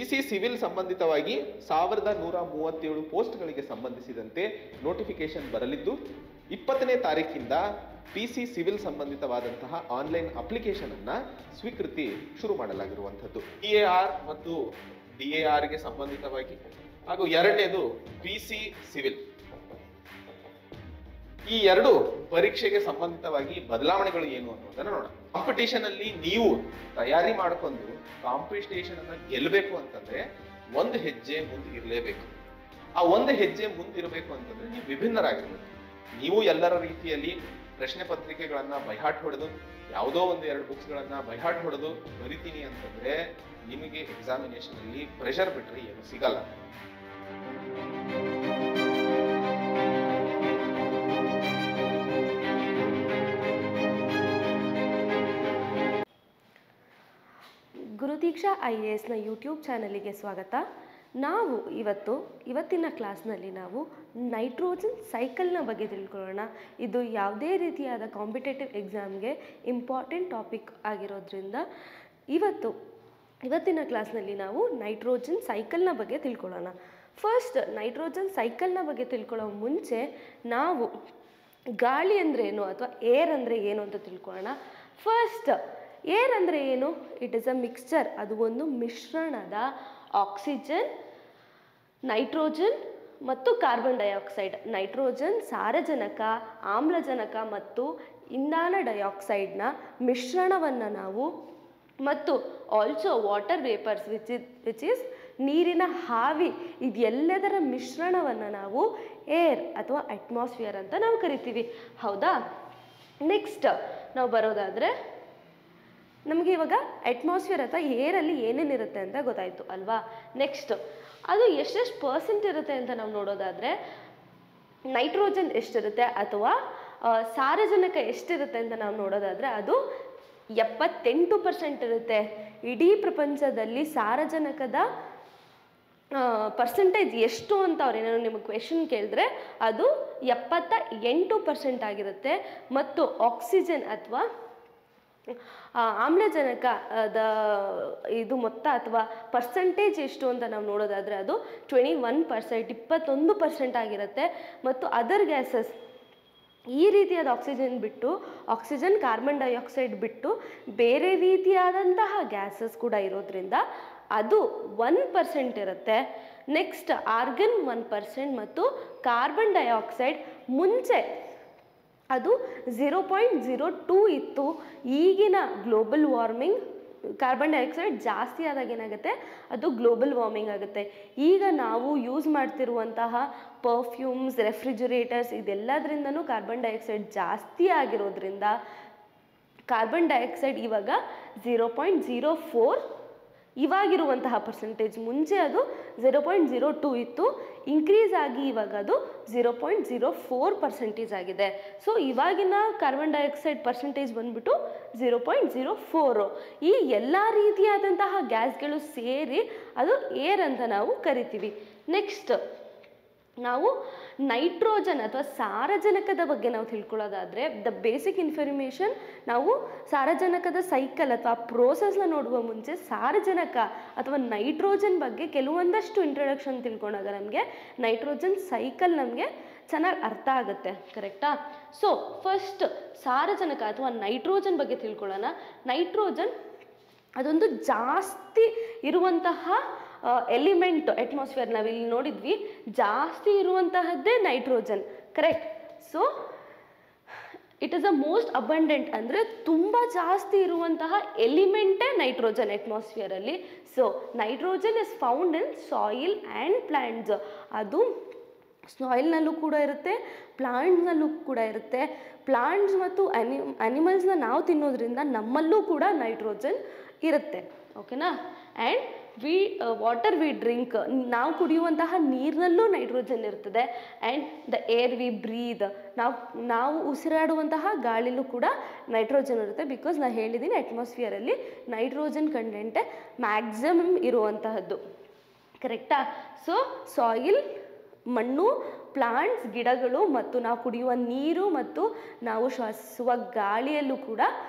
C civil ಸಂಬಂಧಿತವಾಗಿ 1137 ಪೋಸ್ಟ್ಗಳಿಗೆ ಸಂಬಂಧಿಸಿದಂತೆ notification ಬರಲಿದ್ದು 20ನೇ ತಾರೀಕಿಂದ ಸಿ ಸಿವಿಲ್ ಸಂಬಂಧಿತವಾದಂತಹ ಆನ್ಲೈನ್ ಅಪ್ಲಿಕೇಶನ್ ಅನ್ನ ಸ್ವೀಕೃತಿ ಶುರು ಮಾಡಲಾಗಿರುವಂಥದ್ದು. DAR ಮತ್ತು DAR ಗೆ ಸಂಬಂಧಿತವಾಗಿ ಹಾಗೂ ಎರಡನೇದು ಸಿ ಸಿವಿಲ್, ಈ ಎರಡು ಪರೀಕ್ಷೆಗೆ ಸಂಬಂಧಿತವಾಗಿ ಬದಲಾವಣೆಗಳು ಏನು ಅನ್ನೋದನ್ನ ನೋಡೋಣ. ಕಾಂಪಿಟೇಷನ್ ಅಲ್ಲಿ ನೀವು ತಯಾರಿ ಮಾಡಿಕೊಂಡು ಕಾಂಪಿಟೇಷನ್ ಅನ್ನ ಗೆಲ್ಲಬೇಕು ಅಂತಂದ್ರೆ ಒಂದು ಹೆಜ್ಜೆ ಮುಂದೆ ಇರಲೇಬೇಕು. ಆ ಒಂದು ಹೆಜ್ಜೆ ಮುಂದಿರಬೇಕು ಅಂತಂದ್ರೆ ನೀವು ವಿಭಿನ್ನರಾಗಿರ್ಬೇಕು. ನೀವು ಎಲ್ಲರ ರೀತಿಯಲ್ಲಿ ಪ್ರಶ್ನೆ ಪತ್ರಿಕೆಗಳನ್ನ ಬೈಹಾಟ್ ಹೊಡೆದು ಯಾವುದೋ ಒಂದು 2 ಬುಕ್ಸ್ಗಳನ್ನ ಬೈಹಾಟ್ ಹೊಡೆದು ಬರಿತೀನಿ ಅಂತಂದ್ರೆ ನಿಮಗೆ ಎಕ್ಸಾಮಿನೇಷನ್ ಅಲ್ಲಿ ಪ್ರೆಷರ್ ಬಿಟ್ರೆ ಏನು ಸಿಗಲ್ಲ. ಗುರುದೀಕ್ಷಾ IASನ ಯೂಟ್ಯೂಬ್ ಚಾನಲಿಗೆ ಸ್ವಾಗತ. ನಾವು ಇವತ್ತಿನ ಕ್ಲಾಸ್ನಲ್ಲಿ ನಾವು ನೈಟ್ರೋಜನ್ ಸೈಕಲ್ನ ಬಗ್ಗೆ ತಿಳ್ಕೊಳ್ಳೋಣ. ಇದು ಯಾವುದೇ ರೀತಿಯಾದ ಕಾಂಪಿಟೇಟಿವ್ ಎಕ್ಸಾಮ್ಗೆ ಇಂಪಾರ್ಟೆಂಟ್ ಟಾಪಿಕ್ ಆಗಿರೋದ್ರಿಂದ ಇವತ್ತಿನ ಕ್ಲಾಸ್ನಲ್ಲಿ ನಾವು ನೈಟ್ರೋಜನ್ ಸೈಕಲ್ನ ಬಗ್ಗೆ ತಿಳ್ಕೊಳ್ಳೋಣ. ಫಸ್ಟ್ ನೈಟ್ರೋಜನ್ ಸೈಕಲ್ನ ಬಗ್ಗೆ ತಿಳ್ಕೊಳ್ಳೋ ಮುಂಚೆ ನಾವು ಗಾಳಿ ಅಂದರೆ ಏನು ಅಥವಾ ಏರ್ ಅಂದರೆ ಏನು ಅಂತ ತಿಳ್ಕೊಳ್ಳೋಣ. ಫಸ್ಟ್ ಏರ್ ಅಂದರೆ ಏನು? ಇಟ್ ಈಸ್ ಅ ಮಿಕ್ಸ್ಚರ್, ಅದು ಒಂದು ಮಿಶ್ರಣದ ಆಕ್ಸಿಜನ್, ನೈಟ್ರೋಜನ್ ಮತ್ತು ಕಾರ್ಬನ್ ಡೈಆಕ್ಸೈಡ್. ನೈಟ್ರೋಜನ್, ಸಾರಜನಕ, ಆಮ್ಲಜನಕ ಮತ್ತು ಇಂಗಾಲ ಡೈಆಕ್ಸೈಡ್ನ ಮಿಶ್ರಣವನ್ನು ನಾವು, ಮತ್ತು also water vapours which is ನೀರಿನ ಹಾವಿ, ಇದೆಲ್ಲದರ ಮಿಶ್ರಣವನ್ನು ನಾವು ಏರ್ ಅಥವಾ ಅಟ್ಮಾಸ್ಫಿಯರ್ ಅಂತ ನಾವು ಕರಿತೀವಿ. ಹೌದಾ? ನೆಕ್ಸ್ಟ್ ನಾವು ಬರೋದಾದರೆ ನಮಗೆ ಇವಾಗ ಅಟ್ಮಾಸ್ಫಿಯರ್ ಅಥವಾ ಏರಲ್ಲಿ ಏನೇನಿರುತ್ತೆ ಅಂತ ಗೊತ್ತಾಯಿತು ಅಲ್ವಾ. ನೆಕ್ಸ್ಟ್ ಅದು ಎಷ್ಟೆಷ್ಟು ಪರ್ಸೆಂಟ್ ಇರುತ್ತೆ ಅಂತ ನಾವು ನೋಡೋದಾದರೆ ನೈಟ್ರೋಜನ್ ಎಷ್ಟಿರುತ್ತೆ ಅಥವಾ ಸಾರಜನಕ ಎಷ್ಟಿರುತ್ತೆ ಅಂತ ನಾವು ನೋಡೋದಾದರೆ ಅದು 78% ಇರುತ್ತೆ. ಇಡೀ ಪ್ರಪಂಚದಲ್ಲಿ ಸಾರಜನಕದ ಪರ್ಸೆಂಟೇಜ್ ಎಷ್ಟು ಅಂತ ಅವ್ರೇನಾದ್ರು ನಿಮಗೆ ಕ್ವೆಶನ್ ಕೇಳಿದ್ರೆ ಅದು 78% ಆಗಿರುತ್ತೆ. ಮತ್ತು ಆಕ್ಸಿಜನ್ ಅಥವಾ ಆಮ್ಲಜನಕದ ಇದು ಮೊತ್ತ ಅಥವಾ ಪರ್ಸೆಂಟೇಜ್ ಎಷ್ಟು ಅಂತ ನಾವು ನೋಡೋದಾದರೆ ಅದು 21% ಆಗಿರುತ್ತೆ. ಮತ್ತು ಅದರ್ ಗ್ಯಾಸಸ್, ಈ ರೀತಿಯಾದ ಆಕ್ಸಿಜನ್ ಕಾರ್ಬನ್ ಡೈಆಕ್ಸೈಡ್ ಬಿಟ್ಟು ಬೇರೆ ರೀತಿಯಾದಂತಹ ಗ್ಯಾಸಸ್ ಕೂಡ ಇರೋದ್ರಿಂದ ಅದು 1% ಇರುತ್ತೆ. ನೆಕ್ಸ್ಟ್ ಆರ್ಗನ್ 1% ಮತ್ತು ಕಾರ್ಬನ್ ಡೈಆಕ್ಸೈಡ್ ಮುಂಚೆ ಅದು 0.02 ಇತ್ತು. ಈಗಿನ ಗ್ಲೋಬಲ್ ವಾರ್ಮಿಂಗ್ ಕಾರ್ಬನ್ ಡೈಆಕ್ಸೈಡ್ ಜಾಸ್ತಿ ಆದಾಗ ಏನಾಗುತ್ತೆ, ಅದು ಗ್ಲೋಬಲ್ ವಾರ್ಮಿಂಗ್ ಆಗುತ್ತೆ. ಈಗ ನಾವು ಯೂಸ್ ಮಾಡ್ತಿರುವಂತಹ ಪರ್ಫ್ಯೂಮ್ಸ್, ರೆಫ್ರಿಜರೇಟರ್ಸ್ ಇದೆಲ್ಲದರಿಂದನೂ ಕಾರ್ಬನ್ ಡೈಆಕ್ಸೈಡ್ ಜಾಸ್ತಿ ಆಗಿರೋದ್ರಿಂದ ಕಾರ್ಬನ್ ಡೈಆಕ್ಸೈಡ್ ಇವಾಗ 0.04 ಇವಾಗಿರುವಂತಹ ಪರ್ಸೆಂಟೇಜ್. ಮುಂಚೆ ಅದು 0.02 ಇತ್ತು, ಇನ್ಕ್ರೀಸ್ ಆಗಿ ಇವಾಗ ಅದು 0.04% ಆಗಿದೆ. ಸೊ ಇವಾಗಿನ ಕಾರ್ಬನ್ ಡೈಆಕ್ಸೈಡ್ ಪರ್ಸೆಂಟೇಜ್ ಬಂದ್ಬಿಟ್ಟು 0.04. ಈ ಎಲ್ಲ ರೀತಿಯಾದಂತಹ ಗ್ಯಾಸ್ಗಳು ಸೇರಿ ಅದು ಏರ್ ಅಂತ ನಾವು ಕರಿತೀವಿ. ನೆಕ್ಸ್ಟ್ ನಾವು ನೈಟ್ರೋಜನ್ ಅಥವಾ ಸಾರಜನಕದ ಬಗ್ಗೆ ನಾವು ತಿಳ್ಕೊಳ್ಳೋದಾದರೆ ದ ಬೇಸಿಕ್ ಇನ್ಫಾರ್ಮೇಷನ್, ನಾವು ಸಾರಜನಕದ ಸೈಕಲ್ ಅಥವಾ ಪ್ರೋಸೆಸ್ನ ನೋಡುವ ಮುಂಚೆ ಸಾರಜನಕ ಅಥವಾ ನೈಟ್ರೋಜನ್ ಬಗ್ಗೆ ಕೆಲವೊಂದಷ್ಟು ಇಂಟ್ರೊಡಕ್ಷನ್ ತಿಳ್ಕೊಂಡಾಗ ನಮಗೆ ನೈಟ್ರೋಜನ್ ಸೈಕಲ್ ನಮಗೆ ಚೆನ್ನಾಗಿ ಅರ್ಥ ಆಗುತ್ತೆ. ಕರೆಕ್ಟಾ? ಸೊ ಫಸ್ಟ್ ಸಾರಜನಕ ಅಥವಾ ನೈಟ್ರೋಜನ್ ಬಗ್ಗೆ ತಿಳ್ಕೊಳ್ಳೋಣ. ನೈಟ್ರೋಜನ್ ಅದೊಂದು ಜಾಸ್ತಿ ಇರುವಂತಹ ಎಲಿಮೆಂಟ್ ಅಟ್ಮಾಸ್ಫಿಯರ್. ನಾವಿಲ್ಲಿ ನೋಡಿದ್ವಿ, ಜಾಸ್ತಿ ಇರುವಂತಹದ್ದೇ nitrogen. Correct? So it is a most abundant, ಅಂದರೆ ತುಂಬ ಜಾಸ್ತಿ ಇರುವಂತಹ ಎಲಿಮೆಂಟೇ ನೈಟ್ರೋಜನ್ ಅಟ್ಮಾಸ್ಫಿಯರಲ್ಲಿ. So nitrogen is found in soil and plants. ಅದು ಸಾಯಿಲ್ನಲ್ಲೂ ಕೂಡ ಇರುತ್ತೆ, ಪ್ಲಾಂಟ್ಸ್ನಲ್ಲೂ ಕೂಡ ಇರುತ್ತೆ. ಪ್ಲಾಂಟ್ಸ್ ಮತ್ತು ಅನಿಮಲ್ಸ್ನ ನಾವು ತಿನ್ನೋದ್ರಿಂದ ನಮ್ಮಲ್ಲೂ ಕೂಡ ನೈಟ್ರೋಜನ್ ಇರುತ್ತೆ. ಓಕೆನಾ? ಆ್ಯಂಡ್ ವಾಟರ್ ವಿ ಡ್ರಿಂಕ್, ನಾವು ಕುಡಿಯುವಂತಹ ನೀರಿನಲ್ಲೂ ನೈಟ್ರೋಜನ್ ಇರ್ತದೆ. ಆ್ಯಂಡ್ ದ ಏರ್ ವಿ ಬ್ರೀದ್, ನಾವು ಉಸಿರಾಡುವಂತಹ ಗಾಳಿಲೂ ಕೂಡ ನೈಟ್ರೋಜನ್ ಇರುತ್ತೆ. ಬಿಕಾಸ್ ನಾನು ಹೇಳಿದ್ದೀನಿ ಅಟ್ಮಾಸ್ಫಿಯರಲ್ಲಿ ನೈಟ್ರೋಜನ್ ಕಂಟೆಂಟೇ ಮ್ಯಾಕ್ಸಿಮಮ್ ಇರುವಂತಹದ್ದು. ಕರೆಕ್ಟಾ? ಸೊ ಸಾಯಿಲ್, ಮಣ್ಣು, ಪ್ಲಾಂಟ್ಸ್, ಗಿಡಗಳು ಮತ್ತು ನಾವು ಕುಡಿಯುವ ನೀರು ಮತ್ತು ನಾವು ಶ್ವಾಸಿಸುವ ಗಾಳಿಯಲ್ಲೂ ಕೂಡ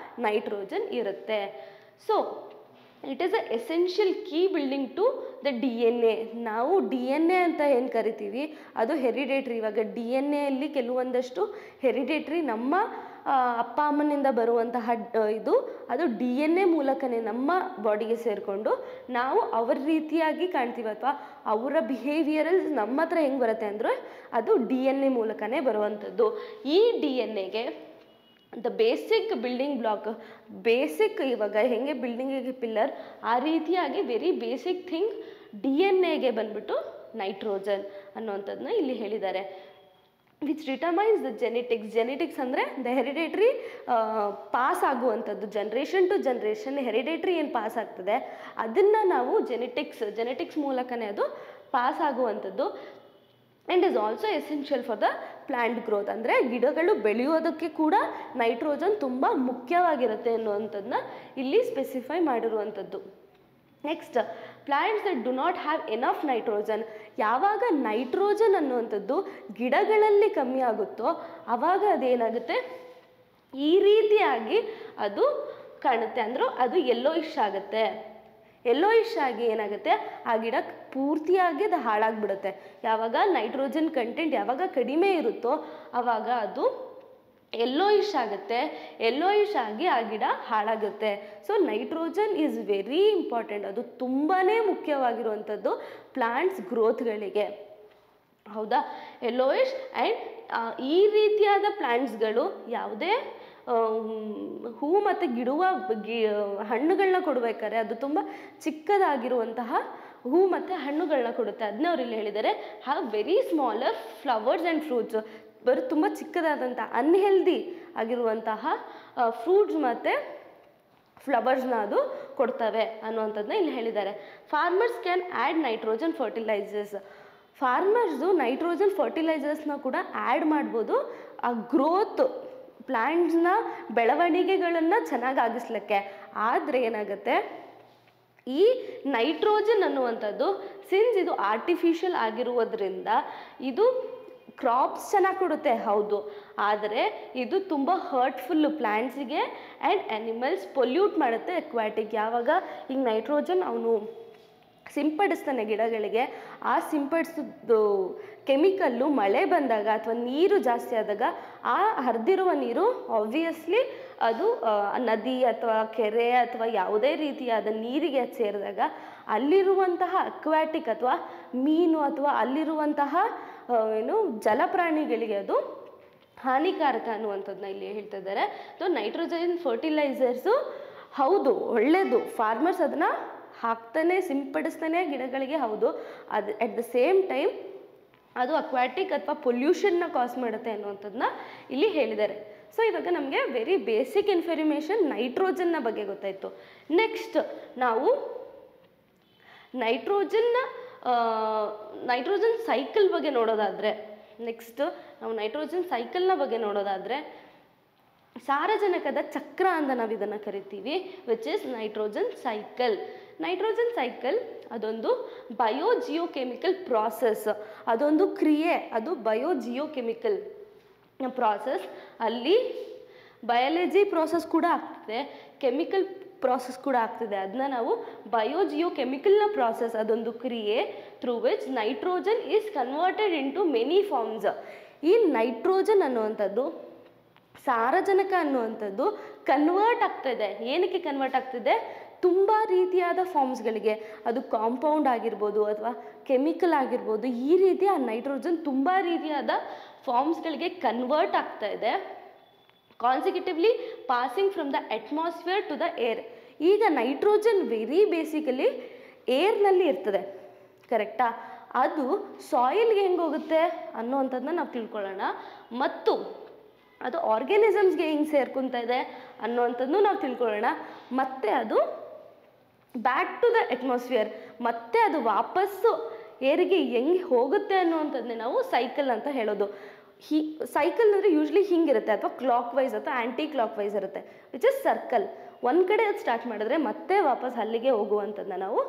ನೈಟ್ರೋಜನ್ ಇರುತ್ತೆ. So it is a essential key building to the D N A. ನಾವು ಡಿ ಎನ್ ಎ ಅಂತ ಏನು ಕರಿತೀವಿ ಅದು ಹೆರಿಡೇಟ್ರಿ. ಇವಾಗ ಡಿ ಎನ್ ಎಲ್ಲಿ ಕೆಲವೊಂದಷ್ಟು ಹೆರಿಡೇಟ್ರಿ ನಮ್ಮ ಅಪ್ಪ ಅಮ್ಮನಿಂದ ಬರುವಂತಹ ಅದು ಡಿ ಎನ್ ಎ ಮೂಲಕನೇ ನಮ್ಮ ಬಾಡಿಗೆ ಸೇರಿಕೊಂಡು ನಾವು ಅವ್ರ ರೀತಿಯಾಗಿ ಕಾಣ್ತೀವಿ, ಅಥವಾ ಅವರ ಬಿಹೇವಿಯರಲ್ ನಮ್ಮ ಹತ್ರ ಹೆಂಗೆ ಬರುತ್ತೆ ಅಂದರೆ ಅದು ಡಿ ಎನ್ ಎ ಮೂಲಕನೇ ಬರುವಂಥದ್ದು. ಈ ಡಿ ಎನ್ ಎಗೆ the basic building block, basic ಇವಾಗ ಹೆಂಗೆ ಬಿಲ್ಡಿಂಗಿಗೆ ಪಿಲ್ಲರ್ ಆ ರೀತಿಯಾಗಿ very basic thing D N ಎಗೆ ಬಂದ್ಬಿಟ್ಟು ನೈಟ್ರೋಜನ್ ಅನ್ನುವಂಥದ್ದನ್ನ ಇಲ್ಲಿ ಹೇಳಿದ್ದಾರೆ. Which determines the genetics. Genetics ಅಂದರೆ ದ ಹೆರಿಡೇಟ್ರಿ ಪಾಸ್ ಆಗುವಂಥದ್ದು, ಜನ್ರೇಷನ್ ಟು ಜನ್ರೇಷನ್ ಹೆರಿಡೇಟ್ರಿ ಏನು ಪಾಸ್ ಆಗ್ತದೆ ಅದನ್ನು ನಾವು ಜೆನೆಟಿಕ್ಸ್ ಮೂಲಕನೇ ಅದು ಪಾಸ್ ಆಗುವಂಥದ್ದು. And is also essential for the plant growth. ಅಂದರೆ ಗಿಡಗಳು ಬೆಳೆಯೋದಕ್ಕೆ ಕೂಡ ನೈಟ್ರೋಜನ್ ತುಂಬ ಮುಖ್ಯವಾಗಿರುತ್ತೆ ಅನ್ನುವಂಥದ್ದನ್ನ ಇಲ್ಲಿ ಸ್ಪೆಸಿಫೈ ಮಾಡಿರುವಂಥದ್ದು. Next, plants that do not have enough nitrogen. ಯಾವಾಗ ನೈಟ್ರೋಜನ್ ಅನ್ನುವಂಥದ್ದು ಗಿಡಗಳಲ್ಲಿ ಕಮ್ಮಿ ಆಗುತ್ತೋ ಆವಾಗ ಅದೇನಾಗುತ್ತೆ, ಈ ರೀತಿಯಾಗಿ ಅದು ಕಾಣುತ್ತೆ. ಅಂದರೂ ಅದು ಯೆಲ್ಲೋಯಿಶ್ ಆಗುತ್ತೆ. ಯೆಲ್ಲೋಯಿಶ್ ಆಗಿ ಏನಾಗುತ್ತೆ, ಆ ಗಿಡ ಪೂರ್ತಿಯಾಗಿ ಅದು ಹಾಳಾಗಿಬಿಡುತ್ತೆ. ಯಾವಾಗ ನೈಟ್ರೋಜನ್ ಕಂಟೆಂಟ್ ಯಾವಾಗ ಕಡಿಮೆ ಇರುತ್ತೋ ಆವಾಗ ಅದು ಯೆಲ್ಲೋಯಿಶ್ ಆಗುತ್ತೆ. ಯೆಲ್ಲೋಯಿಶ್ ಆಗಿ ಆ ಗಿಡ ಹಾಳಾಗುತ್ತೆ. So nitrogen is very important. ಅದು ತುಂಬಾ ಮುಖ್ಯವಾಗಿರುವಂಥದ್ದು ಪ್ಲಾಂಟ್ಸ್ ಗ್ರೋತ್ಗಳಿಗೆ. ಹೌದಾ? ಯೆಲ್ಲೋಯಿಶ್ ಆ್ಯಂಡ್ ಈ ರೀತಿಯಾದ ಪ್ಲಾಂಟ್ಸ್ಗಳು ಯಾವುದೇ ಹೂ ಮತ್ತು ಹಣ್ಣುಗಳನ್ನ ಕೊಡಬೇಕಾದ್ರೆ ಅದು ತುಂಬ ಚಿಕ್ಕದಾಗಿರುವಂತಹ ಹೂ ಮತ್ತು ಹಣ್ಣುಗಳನ್ನ ಕೊಡುತ್ತೆ. ಅದನ್ನ ಅವ್ರು ಇಲ್ಲಿ ಹೇಳಿದ್ದಾರೆ, have very smaller flowers and fruits. ಬರೀ ತುಂಬ ಚಿಕ್ಕದಾದಂಥ ಅನ್ಹೆಲ್ದಿ ಆಗಿರುವಂತಹ ಫ್ರೂಟ್ಸ್ ಮತ್ತು ಫ್ಲವರ್ಸ್ನ ಅದು ಕೊಡ್ತವೆ ಅನ್ನುವಂಥದ್ದನ್ನ ಇಲ್ಲಿ ಹೇಳಿದ್ದಾರೆ. Farmers can add nitrogen fertilizers. Farmers nitrogen ಫರ್ಟಿಲೈಸರ್ಸ್ನ ಕೂಡ ಆ್ಯಡ್ ಮಾಡ್ಬೋದು ಆ ಗ್ರೋತ್ ಪ್ಲ್ಯಾಂಟ್ಸ್ನ ಬೆಳವಣಿಗೆಗಳನ್ನು ಚೆನ್ನಾಗಾಗಿಸ್ಲಿಕ್ಕೆ. ಆದರೆ ಏನಾಗುತ್ತೆ, ಈ ನೈಟ್ರೋಜನ್ ಅನ್ನುವಂಥದ್ದು ಸಿನ್ಸ್ ಇದು ಆರ್ಟಿಫಿಷಿಯಲ್ ಆಗಿರುವುದರಿಂದ ಇದು ಕ್ರಾಪ್ಸ್ ಚೆನ್ನಾಗಿ ಕೊಡುತ್ತೆ, ಹೌದು. ಆದರೆ ಇದು ತುಂಬ ಹರ್ಟ್ಫುಲ್ಲು ಪ್ಲ್ಯಾಂಟ್ಸಿಗೆ ಆ್ಯಂಡ್ ಆ್ಯನಿಮಲ್ಸ್, ಪೊಲ್ಯೂಟ್ ಮಾಡುತ್ತೆ ಅಕ್ವಾಟಿಕ್. ಯಾವಾಗ ಈಗ ನೈಟ್ರೋಜನ್ ಅವನು ಸಿಂಪಡಿಸ್ತಾನೆ ಗಿಡಗಳಿಗೆ, ಆ ಸಿಂಪಡಿಸಿದ್ದು ಕೆಮಿಕಲ್ಲು ಮಳೆ ಬಂದಾಗ ಅಥವಾ ನೀರು ಜಾಸ್ತಿ ಆದಾಗ ಆ ಹರಿದಿರುವ ನೀರು ಆಬ್ವಿಯಸ್ಲಿ ಅದು ನದಿ ಅಥವಾ ಕೆರೆ ಅಥವಾ ಯಾವುದೇ ರೀತಿಯಾದ ನೀರಿಗೆ ಸೇರಿದಾಗ ಅಲ್ಲಿರುವಂತಹ ಅಕ್ವಾಟಿಕ್ ಅಥವಾ ಮೀನು ಅಥವಾ ಅಲ್ಲಿರುವಂತಹ ಜಲಪ್ರಾಣಿಗಳಿಗೆ ಅದು ಹಾನಿಕಾರಕ ಅನ್ನುವಂಥದ್ದನ್ನ ಇಲ್ಲಿ ಹೇಳ್ತಾ ಇದ್ದಾರೆ. ಸೊ ನೈಟ್ರೋಜನ್ ಫರ್ಟಿಲೈಸರ್ಸು ಹೌದು ಒಳ್ಳೆಯದು, ಫಾರ್ಮರ್ಸ್ ಅದನ್ನು ಹಾಕ್ತಾನೆ ಸಿಂಪಡಿಸ್ತಾನೆ ಗಿಡಗಳಿಗೆ, ಹೌದು. ಅದು ಅಟ್ ದ ಸೇಮ್ ಟೈಮ್ ಅದು ಅಕ್ವಾಟಿಕ್ ಅಥವಾ ಪೊಲ್ಯೂಷನ್ನ ಕಾಸ್ ಮಾಡುತ್ತೆ ಅನ್ನುವಂಥದ್ದನ್ನ ಇಲ್ಲಿ ಹೇಳಿದ್ದಾರೆ. ಸೊ ಇವಾಗ ನಮಗೆ ವೆರಿ ಬೇಸಿಕ್ ಇನ್ಫಾರ್ಮೇಷನ್ ನೈಟ್ರೋಜನ್ನ ಬಗ್ಗೆ ಗೊತ್ತಾಯಿತು. ನೆಕ್ಸ್ಟ್ ನಾವು ನೈಟ್ರೋಜನ್ ಸೈಕಲ್ ಬಗ್ಗೆ ನೋಡೋದಾದರೆ, ಸೈಕಲ್ನ ಬಗ್ಗೆ ನೋಡೋದಾದರೆ ಸಾರಜನಕದ ಚಕ್ರ ಅಂತ ನಾವು ಇದನ್ನು ಕರಿತೀವಿ, which is nitrogen cycle. Nitrogen cycle ಅದೊಂದು ಬಯೋಜಿಯೋಕೆಮಿಕಲ್ ಪ್ರಾಸೆಸ್, ಅದೊಂದು ಕ್ರಿಯೆ, ಅದು ಬಯೋಜಿಯೋಕೆಮಿಕಲ್ ಪ್ರಾಸೆಸ್. ಅಲ್ಲಿ ಬಯಾಲಜಿ ಪ್ರಾಸೆಸ್ ಕೂಡ ಆಗ್ತದೆ, ಕೆಮಿಕಲ್ ಪ್ರಾಸೆಸ್ ಕೂಡ ಆಗ್ತದೆ. ಅದನ್ನ ನಾವು ಬಯೋಜಿಯೋಕೆಮಿಕಲ್ನ ಪ್ರಾಸೆಸ್, ಅದೊಂದು ಕ್ರಿಯೆ through which nitrogen is converted into many forms. ಈ ನೈಟ್ರೋಜನ್ ಅನ್ನುವಂಥದ್ದು ಸಾರಜನಕ ಅನ್ನುವಂಥದ್ದು ಕನ್ವರ್ಟ್ ಆಗ್ತಾಯಿದೆ. ಏನಕ್ಕೆ ಕನ್ವರ್ಟ್ ಆಗ್ತಿದೆ? ತುಂಬ ರೀತಿಯಾದ ಫಾರ್ಮ್ಸ್ಗಳಿಗೆ, ಅದು ಕಾಂಪೌಂಡ್ ಆಗಿರ್ಬೋದು ಅಥವಾ ಕೆಮಿಕಲ್ ಆಗಿರ್ಬೋದು, ಈ ರೀತಿ ಆ ನೈಟ್ರೋಜನ್ ತುಂಬ ರೀತಿಯಾದ ಫಾರ್ಮ್ಸ್ಗಳಿಗೆ ಕನ್ವರ್ಟ್ ಆಗ್ತಾ ಇದೆ. Consecutively passing from the atmosphere to the air. ಈಗ ನೈಟ್ರೋಜನ್ ವೆರಿ ಬೇಸಿಕಲಿ ಏರ್ನಲ್ಲಿ ಇರ್ತದೆ, ಕರೆಕ್ಟಾ? ಅದು ಸಾಯಿಲ್ಗೆ ಹೆಂಗೆ ಹೋಗುತ್ತೆ ಅನ್ನೋವಂಥದ್ದನ್ನ ನಾವು ತಿಳ್ಕೊಳ್ಳೋಣ. ಮತ್ತು ಅದು ಆರ್ಗ್ಯಾನಿಸಮ್ಸ್ಗೆ ಹೆಂಗೆ ಸೇರ್ಕೊತಾ ಇದೆ ಅನ್ನೋವಂಥದ್ದು ನಾವು ತಿಳ್ಕೊಳ್ಳೋಣ. ಮತ್ತು ಅದು ಬ್ಯಾಕ್ ಟು ದ ಅಟ್ಮಾಸ್ಫಿಯರ್, ಮತ್ತೆ ಅದು ವಾಪಸ್ಸು ಏರಿಗೆ ಹೆಂಗೆ ಹೋಗುತ್ತೆ ಅನ್ನುವಂಥದ್ದನ್ನೇ ನಾವು ಸೈಕಲ್ ಅಂತ ಹೇಳೋದು. ಸೈಕಲ್ ಅಂದರೆ ಯೂಶ್ವಲಿ ಹಿಂಗಿರುತ್ತೆ, ಅಥವಾ ಕ್ಲಾಕ್ ವೈಸ್ ಅಥವಾ ಆ್ಯಂಟಿ ಕ್ಲಾಕ್ ವೈಸ್ ಇರುತ್ತೆ, ವಿಚ್ ಇಸ್ ಸರ್ಕಲ್. ಒಂದು ಕಡೆ ಅದು ಸ್ಟಾರ್ಟ್ ಮಾಡಿದ್ರೆ ಮತ್ತೆ ವಾಪಸ್ ಅಲ್ಲಿಗೆ ಹೋಗುವಂಥದ್ದನ್ನ ನಾವು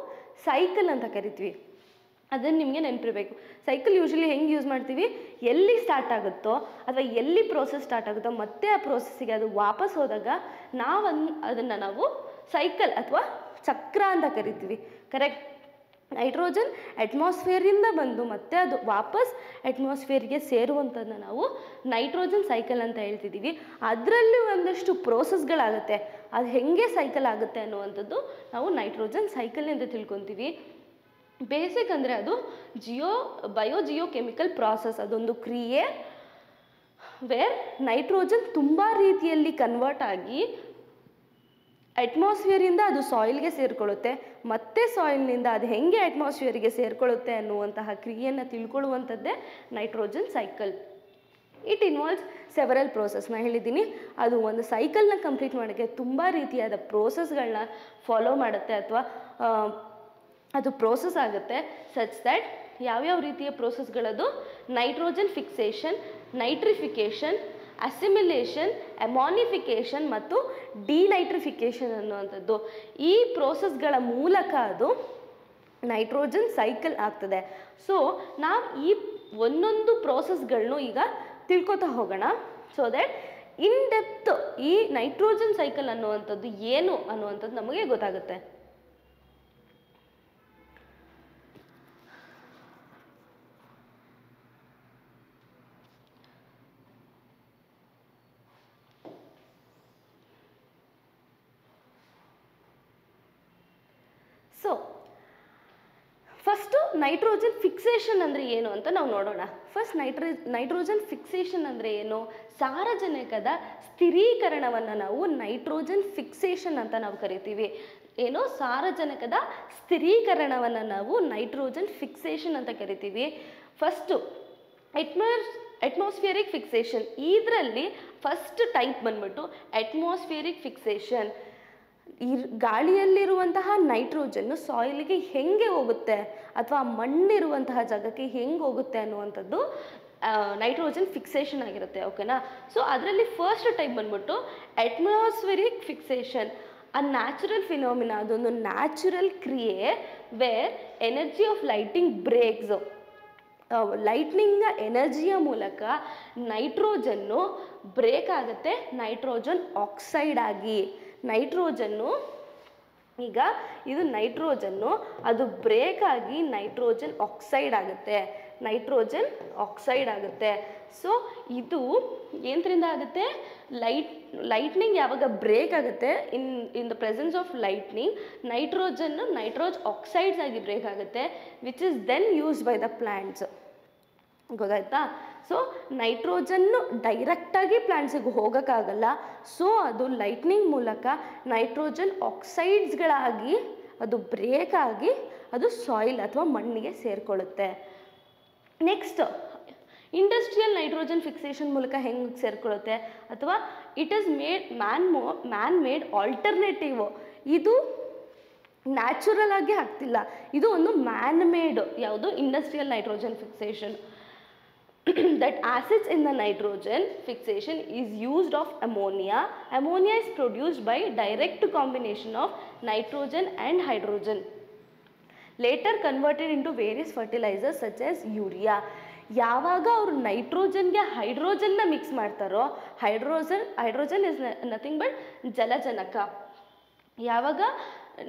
ಸೈಕಲ್ ಅಂತ ಕರಿತೀವಿ. ಅದನ್ನು ನಿಮಗೆ ನೆನಪಿರಬೇಕು. ಸೈಕಲ್ ಯೂಶ್ವಲಿ ಹೆಂಗೆ ಯೂಸ್ ಮಾಡ್ತೀವಿ, ಎಲ್ಲಿ ಸ್ಟಾರ್ಟ್ ಆಗುತ್ತೋ ಅಥವಾ ಎಲ್ಲಿ ಪ್ರೋಸೆಸ್ ಸ್ಟಾರ್ಟ್ ಆಗುತ್ತೋ ಮತ್ತೆ ಆ ಪ್ರೋಸೆಸ್ಸಿಗೆ ಅದು ವಾಪಸ್ ಹೋದಾಗ ಅದನ್ನು ನಾವು ಸೈಕಲ್ ಅಥವಾ ಚಕ್ರ ಅಂತ ಕರಿತೀವಿ. ಕರೆಕ್ಟ್? ನೈಟ್ರೋಜನ್ ಅಟ್ಮಾಸ್ಫಿಯರಿಂದ ಬಂದು ಮತ್ತೆ ಅದು ವಾಪಸ್ ಅಟ್ಮಾಸ್ಫಿಯರ್ಗೆ ಸೇರುವಂಥದ್ದನ್ನ ನಾವು ನೈಟ್ರೋಜನ್ ಸೈಕಲ್ ಅಂತ ಹೇಳ್ತಿದ್ದೀವಿ. ಅದರಲ್ಲಿ ಒಂದಷ್ಟು ಪ್ರೋಸೆಸ್ಗಳಾಗುತ್ತೆ. ಅದು ಹೆಂಗೆ ಸೈಕಲ್ ಆಗುತ್ತೆ ಅನ್ನುವಂಥದ್ದು ನಾವು ನೈಟ್ರೋಜನ್ ಸೈಕಲ್ ಅಂತ ತಿಳ್ಕೊತೀವಿ. ಬೇಸಿಕ್ ಅಂದರೆ ಅದು ಬಯೋಜಿಯೋಕೆಮಿಕಲ್ ಪ್ರಾಸೆಸ್, ಅದೊಂದು ಕ್ರಿಯೆ ವೇರ್ ನೈಟ್ರೋಜನ್ ತುಂಬ ರೀತಿಯಲ್ಲಿ ಕನ್ವರ್ಟ್ ಆಗಿ ಅಟ್ಮಾಸ್ಫಿಯರಿಂದ ಅದು ಸಾಯಿಲ್ಗೆ ಸೇರಿಕೊಳ್ಳುತ್ತೆ, ಮತ್ತೆ ಸಾಯಿಲ್ನಿಂದ ಅದು ಹೆಂಗೆ ಅಟ್ಮಾಸ್ಫಿಯರಿಗೆ ಸೇರಿಕೊಳ್ಳುತ್ತೆ ಅನ್ನುವಂತಹ ಕ್ರಿಯೆಯನ್ನು ತಿಳ್ಕೊಳ್ಳುವಂಥದ್ದೇ nitrogen cycle. It involves several process. ನಾನು ಹೇಳಿದ್ದೀನಿ, ಅದು ಒಂದು ಸೈಕಲ್ನ ಕಂಪ್ಲೀಟ್ ಮಾಡೋಕ್ಕೆ ತುಂಬ ರೀತಿಯಾದ ಪ್ರೋಸೆಸ್ಗಳನ್ನ ಫಾಲೋ ಮಾಡುತ್ತೆ ಅಥವಾ ಅದು ಪ್ರೋಸೆಸ್ ಆಗುತ್ತೆ. ಸಚ್ ದ್ಯಾಟ್ ಯಾವ್ಯಾವ ರೀತಿಯ ಪ್ರೋಸೆಸ್ಗಳದು? ನೈಟ್ರೋಜನ್ ಫಿಕ್ಸೇಷನ್, ನೈಟ್ರಿಫಿಕೇಷನ್, ಅಸಿಮಿಲೇಷನ್, ಅಮಾನಿಫಿಕೇಷನ್ ಮತ್ತು ಡಿನೈಟ್ರಿಫಿಕೇಷನ್ ಅನ್ನುವಂಥದ್ದು. ಈ ಪ್ರೋಸೆಸ್ಗಳ ಮೂಲಕ ಅದು ನೈಟ್ರೋಜನ್ ಸೈಕಲ್ ಆಗ್ತದೆ. ಸೊ ನಾವು ಈ ಒಂದೊಂದು ಪ್ರೋಸೆಸ್ಗಳನ್ನೂ ಈಗ ತಿಳ್ಕೊತಾ ಹೋಗೋಣ. ಸೊ ದ್ಯಾಟ್ ಇನ್ ಡೆಪ್ತ್ ಈ ನೈಟ್ರೋಜನ್ ಸೈಕಲ್ ಅನ್ನುವಂಥದ್ದು ಏನು ಅನ್ನುವಂಥದ್ದು ನಮಗೆ ಗೊತ್ತಾಗುತ್ತೆ. ಸೊ ಫಸ್ಟು ನೈಟ್ರೋಜನ್ ಫಿಕ್ಸೇಷನ್ ಅಂದರೆ ಏನು ಅಂತ ನಾವು ನೋಡೋಣ. ಫಸ್ಟ್ ನೈಟ್ರೋಜನ್ ಫಿಕ್ಸೇಷನ್ ಅಂದರೆ ಏನು? ಸಾರಜನಕದ ಸ್ಥಿರೀಕರಣವನ್ನು ನಾವು ನೈಟ್ರೋಜನ್ ಫಿಕ್ಸೇಷನ್ ಅಂತ ನಾವು ಕರಿತೀವಿ. ಏನು? ಸಾರಜನಕದ ಸ್ಥಿರೀಕರಣವನ್ನು ನಾವು ನೈಟ್ರೋಜನ್ ಫಿಕ್ಸೇಷನ್ ಅಂತ ಕರಿತೀವಿ. First atmospheric fixation. ಇದರಲ್ಲಿ ಫಸ್ಟ್ ಟೈಪ್ ಬಂದ್ಬಿಟ್ಟು ಅಟ್ಮಾಸ್ಫಿಯರಿಕ್ ಫಿಕ್ಸೇಷನ್. ಈ ಗಾಳಿಯಲ್ಲಿರುವಂತಹ ನೈಟ್ರೋಜನ್ನು ಸಾಯಿಲ್ಗೆ ಹೆಂಗೆ ಹೋಗುತ್ತೆ ಅಥವಾ ಮಣ್ಣಿರುವಂತಹ ಜಾಗಕ್ಕೆ ಹೆಂಗೆ ಹೋಗುತ್ತೆ ಅನ್ನುವಂಥದ್ದು ನೈಟ್ರೋಜನ್ ಫಿಕ್ಸೇಷನ್ ಆಗಿರುತ್ತೆ. ಓಕೆನಾ? ಸೊ ಅದರಲ್ಲಿ ಫಸ್ಟ್ ಟೈಪ್ ಬಂದ್ಬಿಟ್ಟು ಅಟ್ಮಾಸ್ಫಿಯರಿಕ್ ಫಿಕ್ಸೇಷನ್. ಆ ನ್ಯಾಚುರಲ್ ಫಿನಾಮಿನಾ, ಅದೊಂದು ನ್ಯಾಚುರಲ್ ಕ್ರಿಯೆ where energy of lighting breaks. Lightning ಎನರ್ಜಿಯ ಮೂಲಕ ನೈಟ್ರೋಜನ್ನು ಬ್ರೇಕ್ ಆಗುತ್ತೆ ನೈಟ್ರೋಜನ್ ಆಕ್ಸೈಡ್ ಆಗಿ. ನೈಟ್ರೋಜನ್ನು ಈಗ ಇದು ನೈಟ್ರೋಜನ್ನು ಅದು ಬ್ರೇಕ್ ಆಗಿ ನೈಟ್ರೋಜನ್ ಆಕ್ಸೈಡ್ ಆಗುತ್ತೆ. ನೈಟ್ರೋಜನ್ ಆಕ್ಸೈಡ್ ಆಗುತ್ತೆ. ಸೊ ಇದು ಏನರಿಂದ ಆಗುತ್ತೆ? ಲೈಟ್ನಿಂಗ್ ಯಾವಾಗ ಬ್ರೇಕ್ ಆಗುತ್ತೆ in the presence of lightning, nitrogen oxides ಆಗಿ ಬ್ರೇಕ್ ಆಗುತ್ತೆ, which is then used by the plants. ಗೊತ್ತಾಯ್ತಾ? ಸೊ ನೈಟ್ರೋಜನ್ನು ಡೈರೆಕ್ಟಾಗಿ ಪ್ಲ್ಯಾಂಟ್ಸಿಗೆ ಹೋಗೋಕ್ಕಾಗಲ್ಲ. ಸೊ ಅದು ಲೈಟ್ನಿಂಗ್ ಮೂಲಕ ನೈಟ್ರೋಜನ್ ಆಕ್ಸೈಡ್ಸ್ಗಳಾಗಿ ಅದು ಬ್ರೇಕ್ ಆಗಿ ಅದು ಸಾಯಿಲ್ ಅಥವಾ ಮಣ್ಣಿಗೆ ಸೇರಿಕೊಳ್ಳುತ್ತೆ. ನೆಕ್ಸ್ಟ್ ಇಂಡಸ್ಟ್ರಿಯಲ್ ನೈಟ್ರೋಜನ್ ಫಿಕ್ಸೇಷನ್ ಮೂಲಕ ಹೆಂಗೆ ಸೇರಿಕೊಳ್ಳುತ್ತೆ? ಅಥವಾ it is man made alternative. ಇದು ನ್ಯಾಚುರಲ್ ಆಗಿ ಆಗ್ತಿಲ್ಲ, ಇದು ಒಂದು ಮ್ಯಾನ್ ಮೇಡ್. ಯಾವುದು? Industrial nitrogen fixation. That acids in the nitrogen fixation is used of ammonia. Ammonia is produced by direct combination of nitrogen and hydrogen, later converted into various fertilizers such as urea. ಯಾವಾಗ ಅವರು ನೈಟ್ರೋಜನ್ಗೆ ಹೈಡ್ರೋಜನ್ನ mix ಮಾಡ್ತಾರೋ, hydrogen is nothing but ಜಲಜನಕ. ಯಾವಾಗ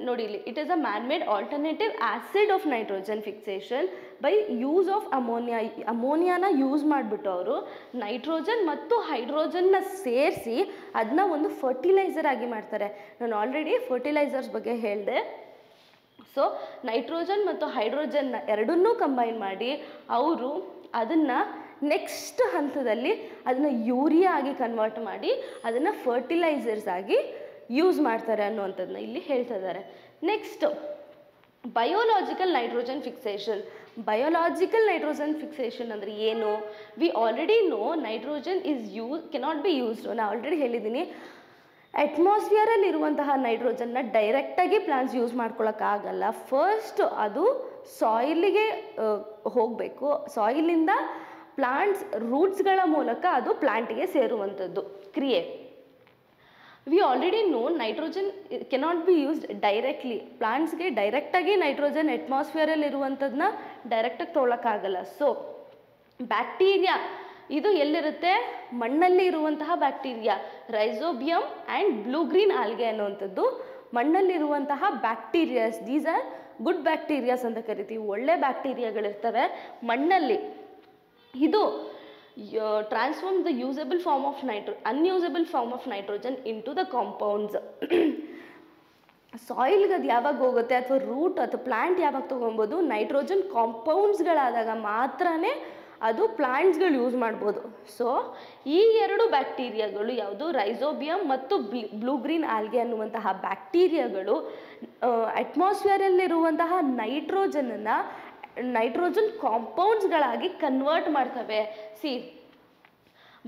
ನೋಡಿ ಇಲ್ಲಿ, it is a man made alternative acid of nitrogen fixation by use of ammonia. ಅಮೋನಿಯಾನ ಯೂಸ್ ಮಾಡಿಬಿಟ್ಟು ಅವರು ನೈಟ್ರೋಜನ್ ಮತ್ತು ಹೈಡ್ರೋಜನ್ನ ಸೇರಿಸಿ ಅದನ್ನ ಒಂದು ಫರ್ಟಿಲೈಸರ್ ಆಗಿ ಮಾಡ್ತಾರೆ. ನಾನು ಆಲ್ರೆಡಿ ಫರ್ಟಿಲೈಸರ್ಸ್ ಬಗ್ಗೆ ಹೇಳಿದೆ. ಸೊ ನೈಟ್ರೋಜನ್ ಮತ್ತು ಹೈಡ್ರೋಜನ್ನ ಎರಡನ್ನೂ ಕಂಬೈನ್ ಮಾಡಿ ಅವರು ಅದನ್ನು ನೆಕ್ಸ್ಟ್ ಹಂತದಲ್ಲಿ ಅದನ್ನು ಯೂರಿಯಾ ಆಗಿ ಕನ್ವರ್ಟ್ ಮಾಡಿ ಅದನ್ನು ಫರ್ಟಿಲೈಸರ್ಸ್ ಆಗಿ ಯೂಸ್ ಮಾಡ್ತಾರೆ ಅನ್ನುವಂಥದ್ದನ್ನ ಇಲ್ಲಿ ಹೇಳ್ತಾ ಇದ್ದಾರೆ. Next biological nitrogen fixation. Biological nitrogen fixation ಅಂದರೆ ಏನು? V already know nitrogen cannot be used. ನಾನು ಆಲ್ರೆಡಿ ಹೇಳಿದ್ದೀನಿ, ಅಟ್ಮಾಸ್ಫಿಯರಲ್ಲಿ ಇರುವಂತಹ ನೈಟ್ರೋಜನ್ನ ಡೈರೆಕ್ಟಾಗಿ ಪ್ಲಾಂಟ್ಸ್ ಯೂಸ್ ಮಾಡ್ಕೊಳ್ಳೋಕ್ಕಾಗಲ್ಲ. ಫಸ್ಟ್ ಅದು ಸಾಯಿಲಿಗೆ ಹೋಗಬೇಕು. ಸಾಯಿಲಿಂದ ಪ್ಲಾಂಟ್ಸ್ ರೂಟ್ಸ್ಗಳ ಮೂಲಕ ಅದು ಪ್ಲಾಂಟಿಗೆ ಸೇರುವಂಥದ್ದು ಕ್ರಿಯೆ. We already know nitrogen cannot be used directly. ಪ್ಲಾಂಟ್ಸ್ಗೆ ಡೈರೆಕ್ಟಾಗಿ ನೈಟ್ರೋಜನ್ ಅಟ್ಮಾಸ್ಫಿಯರಲ್ಲಿ ಇರುವಂಥದ್ದನ್ನ ಡೈರೆಕ್ಟಾಗಿ ತೊಗೊಳಕ್ಕಾಗಲ್ಲ. ಸೊ ಬ್ಯಾಕ್ಟೀರಿಯಾ ಇದು ಎಲ್ಲಿರುತ್ತೆ? ಮಣ್ಣಲ್ಲಿ ಇರುವಂತಹ bacteria, rhizobium and blue green algae ಅನ್ನುವಂಥದ್ದು ಮಣ್ಣಲ್ಲಿರುವಂತಹ bacterias, these are good bacterias ಅಂತ ಕರಿತೀವಿ, ಒಳ್ಳೆ ಬ್ಯಾಕ್ಟೀರಿಯಾಗಳಿರ್ತವೆ ಮಣ್ಣಲ್ಲಿ. ಇದು transform the usable form of unusable form of nitrogen in to the compounds. ಸಾಯಿಲ್ಗೆ ಅದು ಯಾವಾಗ ಹೋಗುತ್ತೆ ಅಥವಾ ರೂಟ್ ಅಥವಾ ಪ್ಲ್ಯಾಂಟ್ ಯಾವಾಗ ತೊಗೊಬೋದು, ನೈಟ್ರೋಜನ್ ಕಾಂಪೌಂಡ್ಸ್ಗಳಾದಾಗ ಮಾತ್ರನೇ ಅದು ಪ್ಲಾಂಟ್ಸ್ಗಳು ಯೂಸ್ ಮಾಡ್ಬೋದು. ಸೊ ಈ ಎರಡು ಬ್ಯಾಕ್ಟೀರಿಯಾಗಳು ಯಾವುದು, ರೈಸೋಬಿಯಂ ಮತ್ತು ಬ್ಲೂ ಗ್ರೀನ್ ಆಲ್ಗೆ ಅನ್ನುವಂತಹ ಬ್ಯಾಕ್ಟೀರಿಯಾಗಳು ಅಟ್ಮಾಸ್ಫಿಯರಲ್ಲಿರುವಂತಹ ನೈಟ್ರೋಜನ್ ಕಾಂಪೌಂಡ್ಸ್ಗಳಾಗಿ ಕನ್ವರ್ಟ್ ಮಾಡ್ತವೆ. ಸಿ,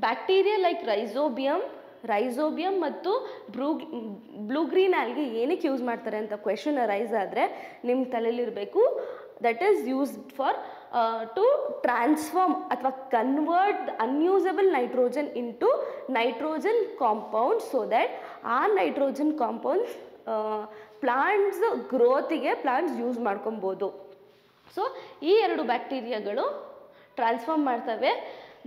ಬ್ಯಾಕ್ಟೀರಿಯಾ ಲೈಕ್ ರೈಸೋಬಿಯಂ ಮತ್ತು ಬ್ಲೂ ಗ್ರೀನ್ ಆಲ್ಗೆ ಏನಕ್ಕೆ ಯೂಸ್ ಮಾಡ್ತಾರೆ ಅಂತ ಕ್ವೆಶನ್ ಅರೈಸ್ ಆದರೆ ನಿಮ್ಮ ತಲೆಯಲ್ಲಿರಬೇಕು, that is used for to transform ಅಥವಾ convert unusable nitrogen into nitrogen compound, so that ಆ ನೈಟ್ರೋಜನ್ ಕಾಂಪೌಂಡ್ಸ್ ಪ್ಲಾಂಟ್ಸ್ ಗ್ರೋತಿಗೆ ಪ್ಲಾಂಟ್ಸ್ ಯೂಸ್ ಮಾಡ್ಕೊಬೋದು. ಸೊ ಈ ಎರಡು ಬ್ಯಾಕ್ಟೀರಿಯಾಗಳು ಟ್ರಾನ್ಸ್ಫಾರ್ಮ್ ಮಾಡ್ತವೆ.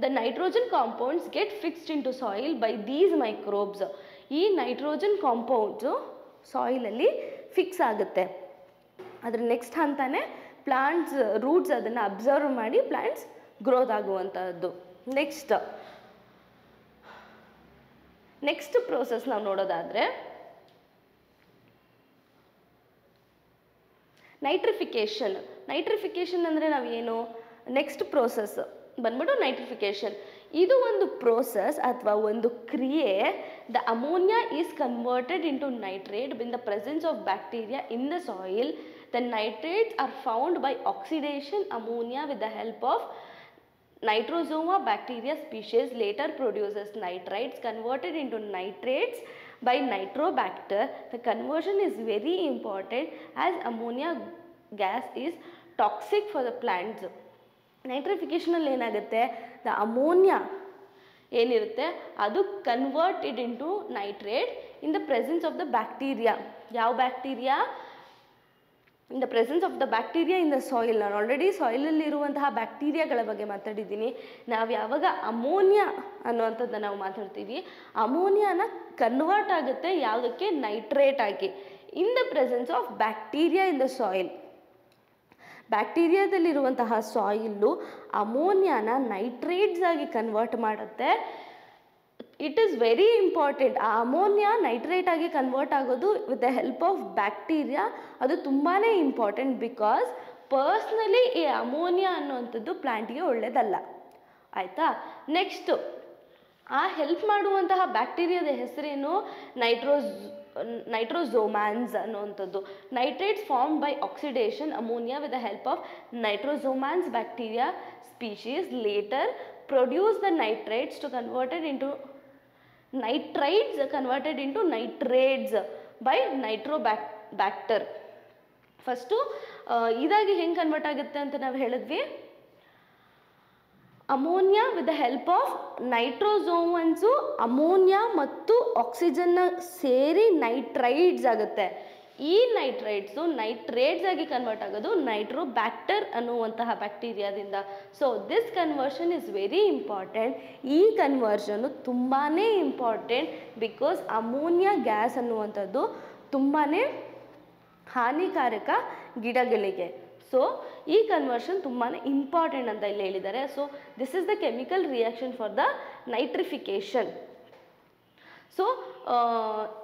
The nitrogen compounds get fixed in to soil by these microbes. ಈ nitrogen compounds ಸಾಯಿಲಲ್ಲಿ fix ಆಗುತ್ತೆ. ಅದರ ನೆಕ್ಸ್ಟ್ ಹಂತನೇ ಪ್ಲಾಂಟ್ಸ್ ರೂಟ್ಸ್ ಅದನ್ನು ಅಬ್ಸರ್ವ್ ಮಾಡಿ ಪ್ಲಾಂಟ್ಸ್ ಗ್ರೋತ್ ಆಗುವಂಥದ್ದು. ನೆಕ್ಸ್ಟ್ ಪ್ರೋಸೆಸ್ ನಾವು ನೋಡೋದಾದರೆ ನೈಟ್ರಿಫಿಕೇಶನ್ ಅಂದರೆ ನಾವೇನು, ನೆಕ್ಸ್ಟ್ ಪ್ರೋಸೆಸ್ ಬಂದ್ಬಿಟ್ಟು ನೈಟ್ರಿಫಿಕೇಶನ್. ಇದು ಒಂದು ಪ್ರೋಸೆಸ್ ಅಥವಾ ಒಂದು ಕ್ರಿಯೆ. The ammonia is converted into nitrate in the presence of bacteria in the soil. The nitrates are found by oxidation ammonia with the help of Nitrosoma bacteria species later produces nitrites converted into nitrates by Nitrobacter. The conversion is very important as ammonia gas is toxic for the plants. Nitrification ಅಲ್ಲಿ ಏನಾಗುತ್ತೆ, the ammonia ಏನಿರುತ್ತೆ ಅದು converted into nitrate in the presence of the bacteria. ಯಾವ bacteria? In the presence of the bacteria in the soil. ನಾನು already ಸಾಯಿಲಲ್ಲಿ ಇರುವಂತಹ ಬ್ಯಾಕ್ಟೀರಿಯಾಗಳ ಬಗ್ಗೆ ಮಾತಾಡಿದ್ದೀನಿ. ನಾವು ಯಾವಾಗ ಅಮೋನಿಯಾ ಅನ್ನುವಂಥದ್ದನ್ನು ನಾವು ಮಾತಾಡ್ತೀವಿ, ಅಮೋನಿಯಾನ ಕನ್ವರ್ಟ್ ಆಗುತ್ತೆ ಯಾವುದಕ್ಕೆ, ನೈಟ್ರೇಟ್ ಆಗಿ, in the presence of bacteria in the soil. ಬ್ಯಾಕ್ಟೀರಿಯಾದಲ್ಲಿರುವಂತಹ ಸಾಯಿಲ್ಲು ಅಮೋನಿಯಾನ ನೈಟ್ರೇಟ್ಸ್ ಆಗಿ ಕನ್ವರ್ಟ್ ಮಾಡುತ್ತೆ. It is very important. ಆ ಅಮೋನಿಯಾ ನೈಟ್ರೇಟ್ ಆಗಿ ಕನ್ವರ್ಟ್ ಆಗೋದು with the help of bacteria. ಅದು ತುಂಬಾ ಇಂಪಾರ್ಟೆಂಟ್ ಬಿಕಾಸ್ ಪರ್ಸ್ನಲಿ ಈ ಅಮೋನಿಯಾ ಅನ್ನುವಂಥದ್ದು ಪ್ಲಾಂಟ್ಗೆ ಒಳ್ಳೆಯದಲ್ಲ. ಆಯಿತಾ? ನೆಕ್ಸ್ಟು ಆ ಹೆಲ್ಪ್ ಮಾಡುವಂತಹ ಬ್ಯಾಕ್ಟೀರಿಯಾದ ಹೆಸರೇನು? ನೈಟ್ರೋಸೋಮ್ಯಾನ್ಸ್ ಅನ್ನುವಂಥದ್ದು. Nitrates form by oxidation ammonia with the help of nitrosomonas bacteria species later produce the nitrates to converted into nitrates by Nitrobacter. First ಇದಾಗಿ ಹೆಂಗೆ ಕನ್ವರ್ಟ್ ಆಗುತ್ತೆ ಅಂತ ನಾವು ಹೇಳಿದ್ವಿ, ammonia with the help of nitrosomonas ammonia ಮತ್ತು ಆಕ್ಸಿಜನ್ನ ಸೇರಿ nitrites ಆಗುತ್ತೆ. ಈ ನೈಟ್ರೇಟ್ಸ್ ಆಗಿ ಕನ್ವರ್ಟ್ ಆಗೋದು ನೈಟ್ರೋಬ್ಯಾಕ್ಟರ್ ಅನ್ನುವಂತಹ ಬ್ಯಾಕ್ಟೀರಿಯಾದಿಂದ. So this conversion is very important. ಈ ಕನ್ವರ್ಷನ್ನು ತುಂಬಾ ಇಂಪಾರ್ಟೆಂಟ್ ಬಿಕಾಸ್ ಅಮೋನಿಯಾ ಗ್ಯಾಸ್ ಅನ್ನುವಂಥದ್ದು ತುಂಬಾ ಹಾನಿಕಾರಕ ಗಿಡಗಳಿಗೆ. ಸೊ ಈ ಕನ್ವರ್ಷನ್ ತುಂಬಾ ಇಂಪಾರ್ಟೆಂಟ್ ಅಂತ ಇಲ್ಲಿ ಹೇಳಿದ್ದಾರೆ. So this is the chemical reaction for the nitrification. So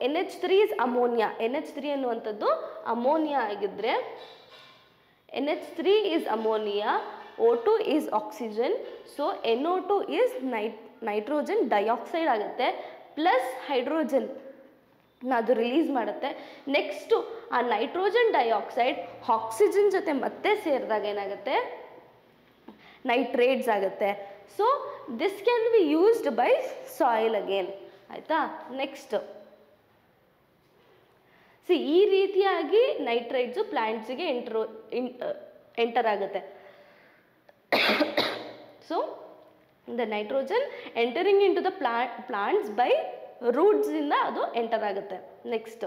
NH3 is ammonia. NH3 ಅನ್ನುವಂಥದ್ದು ಅಮೋನಿಯಾ ಆಗಿದ್ದರೆ NH3 is ammonia, O2 is oxygen. So NO2 is nitrogen dioxide ಆಗುತ್ತೆ ಪ್ಲಸ್ ಹೈಡ್ರೋಜನ್ ಅದು release ಮಾಡುತ್ತೆ. Next ಆ nitrogen dioxide oxygen ಜೊತೆ ಮತ್ತೆ ಸೇರಿದಾಗ ಏನಾಗುತ್ತೆ, ನೈಟ್ರೇಟ್ಸ್ ಆಗುತ್ತೆ. So this can be used by soil again. ಆಯಿತಾ? ನೆಕ್ಸ್ಟ್ ಈ ರೀತಿಯಾಗಿ ನೈಟ್ರೈಟ್ಸು ಪ್ಲಾಂಟ್ಸಿಗೆ ಎಂಟರ್ ಆಗುತ್ತೆ. So the nitrogen entering in to the plants by ರೂಟ್ಸಿಂದ ಅದು ಎಂಟರ್ ಆಗುತ್ತೆ. Next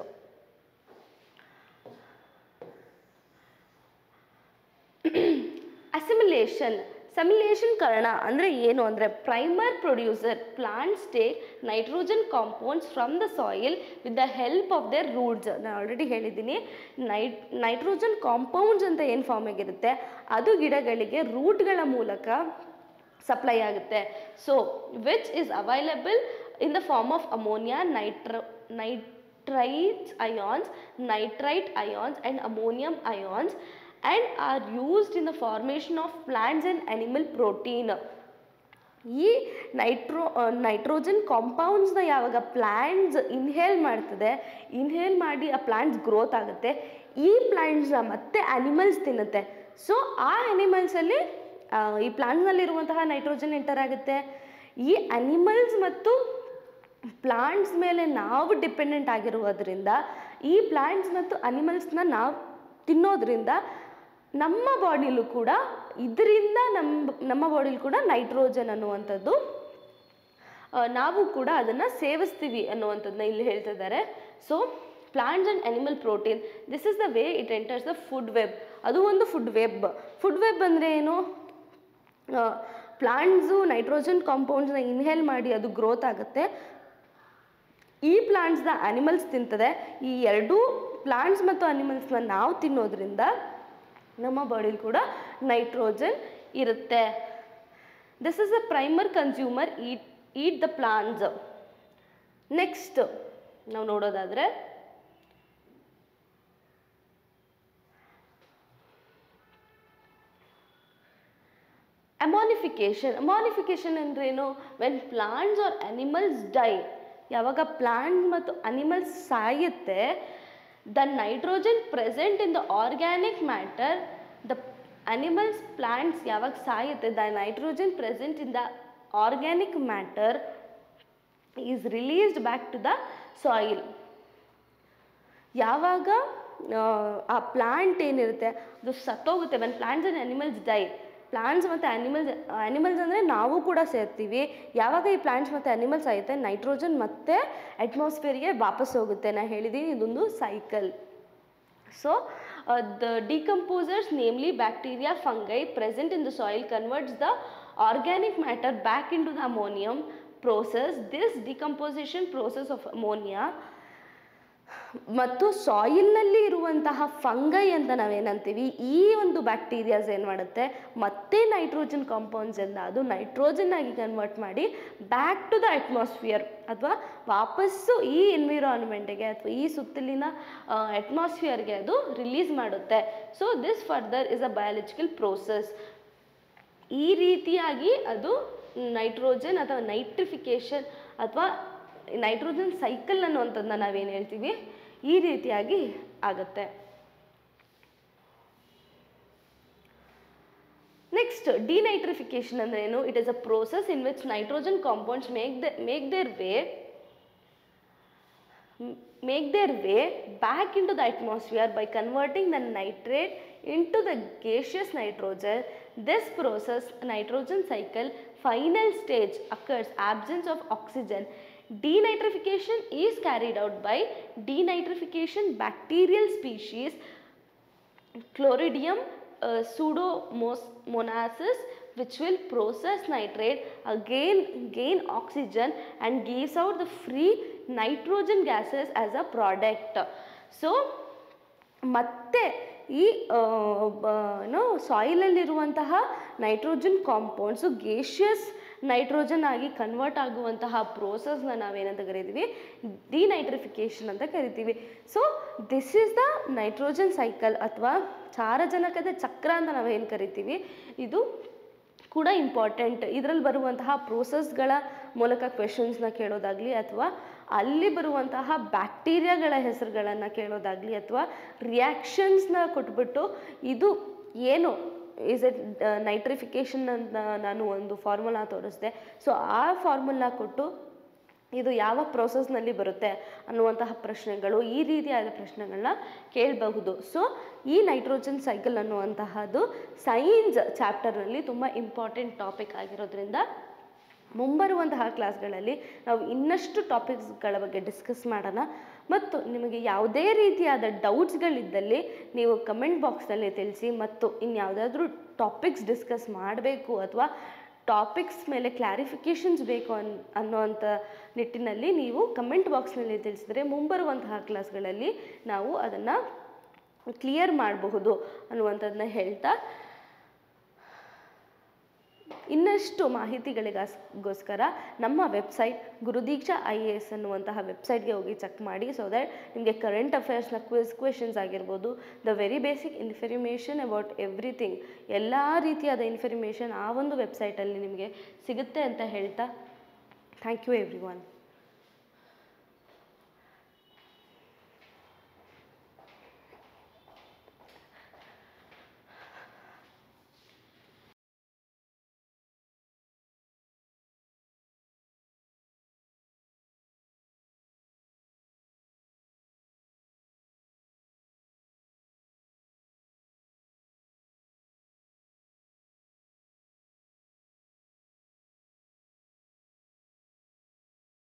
assimilation. ಸಮಿಲೇಷನ್ಕರಣ ಅಂದರೆ ಏನು ಅಂದರೆ primary producer plants take nitrogen compounds from the soil with the help of their roots. ನಾನು ಆಲ್ರೆಡಿ ಹೇಳಿದ್ದೀನಿ, ನೈಟ್ರೋಜನ್ ಕಾಂಪೌಂಡ್ಸ್ ಅಂತ ಏನು ಫಾರ್ಮ್ ಆಗಿರುತ್ತೆ ಅದು ಗಿಡಗಳಿಗೆ ರೂಟ್ಗಳ ಮೂಲಕ ಸಪ್ಲೈ ಆಗುತ್ತೆ. So which is available in the form of ammonia, nitrite ions and ammonium ions and are used in the formation of plants and animal protein. ಈ ನೈಟ್ರೋಜನ್ ಕಾಂಪೌಂಡ್ಸ್ನ ಯಾವಾಗ ಪ್ಲ್ಯಾಂಟ್ಸ್ ಇನ್ಹೇಲ್ ಮಾಡಿ ಆ ಪ್ಲ್ಯಾಂಟ್ಸ್ ಗ್ರೋತ್ ಆಗುತ್ತೆ, ಈ ಪ್ಲ್ಯಾಂಟ್ಸ್ನ ಮತ್ತೆ animals ತಿನ್ನುತ್ತೆ. So ಆ ಅನಿಮಲ್ಸಲ್ಲಿ ಈ ಪ್ಲಾಂಟ್ಸ್ನಲ್ಲಿರುವಂತಹ ನೈಟ್ರೋಜನ್ ಎಂಟರ್ ಆಗುತ್ತೆ. ಈ ಅನಿಮಲ್ಸ್ ಮತ್ತು ಪ್ಲಾಂಟ್ಸ್ ಮೇಲೆ ನಾವು ಡಿಪೆಂಡೆಂಟ್ ಆಗಿರುವುದರಿಂದ, ಈ ಪ್ಲಾಂಟ್ಸ್ ಮತ್ತು ಅನಿಮಲ್ಸ್ನ ನಾವು ತಿನ್ನೋದ್ರಿಂದ ನಮ್ಮ ಬಾಡಿಲೂ ಕೂಡ ಇದರಿಂದ ನಮ್ಮ ಬಾಡಿಲಿ ಕೂಡ ನೈಟ್ರೋಜನ್ ಅನ್ನುವಂಥದ್ದು ನಾವು ಕೂಡ ಅದನ್ನು ಸೇವಿಸ್ತೀವಿ ಅನ್ನುವಂಥದ್ದನ್ನ ಇಲ್ಲಿ ಹೇಳ್ತಿದ್ದಾರೆ. So plants and animal protein, this is the way it enters the food web. ಅದು ಒಂದು ಫುಡ್ ವೆಬ್ ಅಂದರೆ ಏನು, ಪ್ಲಾಂಟ್ಸು ನೈಟ್ರೋಜನ್ ಕಾಂಪೌಂಡ್ಸ್ನ ಇನ್ಹೇಲ್ ಮಾಡಿ ಅದು ಗ್ರೋತ್ ಆಗುತ್ತೆ, ಈ ಪ್ಲಾಂಟ್ಸ್ನ ಅನಿಮಲ್ಸ್ ತಿಂತದೆ. ಈ ಎರಡೂ ಪ್ಲಾಂಟ್ಸ್ ಮತ್ತು ಅನಿಮಲ್ಸ್ನ ನಾವು ತಿನ್ನೋದ್ರಿಂದ ನಮ್ಮ ಬಾಡಿಲಿ ಕೂಡ ನೈಟ್ರೋಜನ್ ಇರುತ್ತೆ. This is a primary consumer eat the plants. Next ನಾವು ನೋಡೋದಾದರೆ ಅಮಾನಿಫಿಕೇಶನ್ ಅಂದ್ರೇನು, when plants are animals die, ಯಾವಾಗ ಪ್ಲಾಂಟ್ಸ್ ಮತ್ತು ಅನಿಮಲ್ಸ್ ಸಾಯುತ್ತೆ, the nitrogen present in the organic matter, the animals plants ಯಾವಾಗ ಸಾಯುತ್ತೆ, the nitrogen present in the organic matter is released back to the soil. ಯಾವಾಗ ಆ plant ಏನಿರುತ್ತೆ ಅದು ಸತ್ತೋಗುತ್ತೆ, when plants and animals die, plants ಮತ್ತು animals ಅಂದರೆ ನಾವು ಕೂಡ ಸೇರ್ತೀವಿ. ಯಾವಾಗ ಈ ಪ್ಲಾಂಟ್ಸ್ ಮತ್ತು ಅನಿಮಲ್ಸ್ ಆಗುತ್ತೆ, ನೈಟ್ರೋಜನ್ ಮತ್ತೆ ಅಟ್ಮಾಸ್ಫಿಯರ್ಗೆ ವಾಪಸ್ ಹೋಗುತ್ತೆ. ನಾನು ಹೇಳಿದ್ದೀನಿ ಇದೊಂದು cycle. So the decomposers namely bacteria, fungi present in the soil converts the organic matter back in to the ammonium process. This decomposition process of ammonia ಮತ್ತು ಸಾಯಿಲ್ನಲ್ಲಿ ಇರುವಂತಹ ಫಂಗೈ ಅಂತ ನಾವೇನಂತೀವಿ, ಈ ಒಂದು ಬ್ಯಾಕ್ಟೀರಿಯಾಸ್ ಏನು ಮಾಡುತ್ತೆ, ಮತ್ತೆ ನೈಟ್ರೋಜನ್ ಕಾಂಪೌಂಡ್ಸ್ ಎಲ್ಲ ಅದು ನೈಟ್ರೋಜನ್ ಆಗಿ ಕನ್ವರ್ಟ್ ಮಾಡಿ ಬ್ಯಾಕ್ ಟು ದ ಅಟ್ಮಾಸ್ಫಿಯರ್ ಅಥವಾ ವಾಪಸ್ಸು ಈ ಎನ್ವಿರಾನ್ಮೆಂಟ್ಗೆ ಅಥವಾ ಈ ಸುತ್ತಲಿನ ಅಟ್ಮಾಸ್ಫಿಯರ್ಗೆ ಅದು ರಿಲೀಸ್ ಮಾಡುತ್ತೆ. So this further is a biological process. ಈ ರೀತಿಯಾಗಿ ಅದು ನೈಟ್ರೋಜನ್ ಅಥವಾ ನೈಟ್ರಿಫಿಕೇಶನ್ ಅಥವಾ ನೈಟ್ರೋಜನ್ ಸೈಕಲ್ ಅನ್ನುವಂಥದ್ದನ್ನ ನಾವೇನು ಹೇಳ್ತೀವಿ, ಈ ರೀತಿಯಾಗಿ ಆಗುತ್ತೆ. ನೆಕ್ಸ್ಟ್ ಡಿನೈಟ್ರಿಫಿಕೇಶನ್ ಅಂದ್ರೆ ಏನು, it is a process in which nitrogen compounds make their way back into the atmosphere by converting the nitrate into the gaseous nitrogen. This process, nitrogen cycle, final stage occurs absence of oxygen. Denitrification is carried out by denitrification bacterial species Chloridium pseudomonas, which will process nitrate, again gain oxygen and gives out the free nitrogen gases as a product. So ಮತ್ತೆ ಈ ಸಾಯಿಲಲ್ಲಿರುವಂತಹ nitrogen compounds gaseous nitrogen ಆಗಿ convert ಆಗುವಂತಹ ಪ್ರೋಸೆಸ್ನ ನಾವೇನಂತ ಕರಿತೀವಿ, ಡಿನೈಟ್ರಿಫಿಕೇಶನ್ ಅಂತ ಕರಿತೀವಿ. So this is the nitrogen cycle ಅಥವಾ ಸಾರಜನಕದ ಚಕ್ರ ಅಂತ ನಾವೇನು ಕರಿತೀವಿ, ಇದು ಕೂಡ ಇಂಪಾರ್ಟೆಂಟ್. ಇದರಲ್ಲಿ ಬರುವಂತಹ ಪ್ರೋಸೆಸ್ಗಳ ಮೂಲಕ ಕ್ವೆಶನ್ಸ್ನ ಕೇಳೋದಾಗಲಿ ಅಥವಾ ಅಲ್ಲಿ ಬರುವಂತಹ ಬ್ಯಾಕ್ಟೀರಿಯಾಗಳ ಹೆಸರುಗಳನ್ನು ಕೇಳೋದಾಗಲಿ ಅಥವಾ ರಿಯಾಕ್ಷನ್ಸ್ನ ಕೊಟ್ಬಿಟ್ಟು ಇದು ಏನು ಈಸ್ ಇಟ್ ನೈಟ್ರಿಫಿಕೇಶನ್ ಅಂತ ನಾನು ಒಂದು ಫಾರ್ಮುಲಾ ತೋರಿಸಿದೆ. ಸೊ ಆ ಫಾರ್ಮುಲಾ ಕೊಟ್ಟು ಇದು ಯಾವ ಪ್ರೋಸೆಸ್ನಲ್ಲಿ ಬರುತ್ತೆ ಅನ್ನುವಂತಹ ಪ್ರಶ್ನೆಗಳು, ಈ ರೀತಿಯಾದ ಪ್ರಶ್ನೆಗಳನ್ನ ಕೇಳಬಹುದು. ಸೊ ಈ ನೈಟ್ರೋಜನ್ ಸೈಕಲ್ ಅನ್ನುವಂತಹದ್ದು ಸೈನ್ಸ್ ಚಾಪ್ಟರ್ನಲ್ಲಿ ತುಂಬ ಇಂಪಾರ್ಟೆಂಟ್ ಟಾಪಿಕ್ ಆಗಿರೋದ್ರಿಂದ ಮುಂಬರುವಂತಹ ಕ್ಲಾಸ್ಗಳಲ್ಲಿ ನಾವು ಇನ್ನಷ್ಟು ಟಾಪಿಕ್ಸ್ಗಳ ಬಗ್ಗೆ ಡಿಸ್ಕಸ್ ಮಾಡೋಣ. ಮತ್ತು ನಿಮಗೆ ಯಾವುದೇ ರೀತಿಯಾದ ಡೌಟ್ಸ್ಗಳಿದ್ದಲ್ಲಿ ನೀವು ಕಮೆಂಟ್ ಬಾಕ್ಸ್ನಲ್ಲಿ ತಿಳಿಸಿ. ಮತ್ತು ಇನ್ಯಾವುದಾದ್ರೂ ಟಾಪಿಕ್ಸ್ ಡಿಸ್ಕಸ್ ಮಾಡಬೇಕು ಅಥವಾ ಟಾಪಿಕ್ಸ್ ಮೇಲೆ ಕ್ಲಾರಿಫಿಕೇಷನ್ಸ್ ಬೇಕು ಅನ್ನೋವಂಥ ನಿಟ್ಟಿನಲ್ಲಿ ನೀವು ಕಮೆಂಟ್ ಬಾಕ್ಸ್ನಲ್ಲಿ ತಿಳಿಸಿದರೆ ಮುಂಬರುವಂತಹ ಕ್ಲಾಸ್ಗಳಲ್ಲಿ ನಾವು ಅದನ್ನು ಕ್ಲಿಯರ್ ಮಾಡಬಹುದು ಅನ್ನುವಂಥದ್ದನ್ನ ಹೇಳ್ತಾ, ಇನ್ನಷ್ಟು ಮಾಹಿತಿಗಳಿಗೋಸ್ಕರ ನಮ್ಮ ವೆಬ್ಸೈಟ್ ಗುರುದೀಕ್ಷಾ IAS ಅನ್ನುವಂತಹ ವೆಬ್ಸೈಟ್ಗೆ ಹೋಗಿ ಚೆಕ್ ಮಾಡಿ. ಸೊ ದ್ಯಾಟ್ ನಿಮಗೆ ಕರೆಂಟ್ ಅಫೇರ್ಸ್ನ ಕ್ವೆಶನ್ಸ್ ಆಗಿರ್ಬೋದು, the very basic information about everything, ಎಲ್ಲ ರೀತಿಯಾದ ಇನ್ಫಾರ್ಮೇಷನ್ ಆ ಒಂದು ವೆಬ್ಸೈಟಲ್ಲಿ ನಿಮಗೆ ಸಿಗುತ್ತೆ ಅಂತ ಹೇಳ್ತಾ, ಥ್ಯಾಂಕ್ ಯು ಎವ್ರಿ ಒನ್.